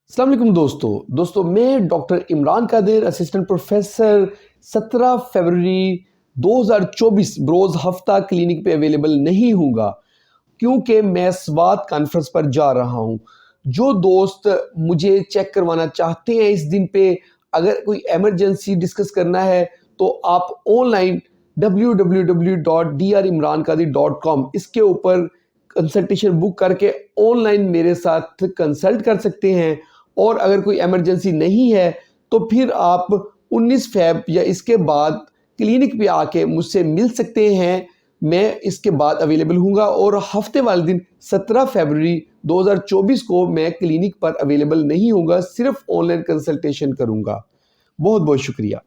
अस्सलाम वालेकुम दोस्तों मैं doctor Imran Qadir assistant professor 17 फरवरी 2024 बरोज़ हफ्ता क्लिनिक पे अवेलेबल नहीं हूँगा क्योंकि मैं स्वात कॉन्फ्रेंस पर जा रहा हूँ। जो दोस्त मुझे चेक करवाना चाहते हैं इस दिन पे, अगर कोई इमरजेंसी डिस्कस करना है तो आप ऑनलाइन www.drimrankadir.com इसके ऊपर कंसल्टेशन बुक करके ऑनलाइन मेरे साथ कंसल्ट कर सकते हैं। और अगर कोई इमरजेंसी नहीं है तो फिर आप 19 फ़रवरी या इसके बाद क्लिनिक पे आके मुझसे मिल सकते हैं। मैं इसके बाद अवेलेबल हूँगा और हफ्ते वाले दिन 17 फरवरी 2024 को मैं क्लिनिक पर अवेलेबल नहीं हूँगा, सिर्फ ऑनलाइन कंसल्टेशन करूँगा। बहुत बहुत शुक्रिया।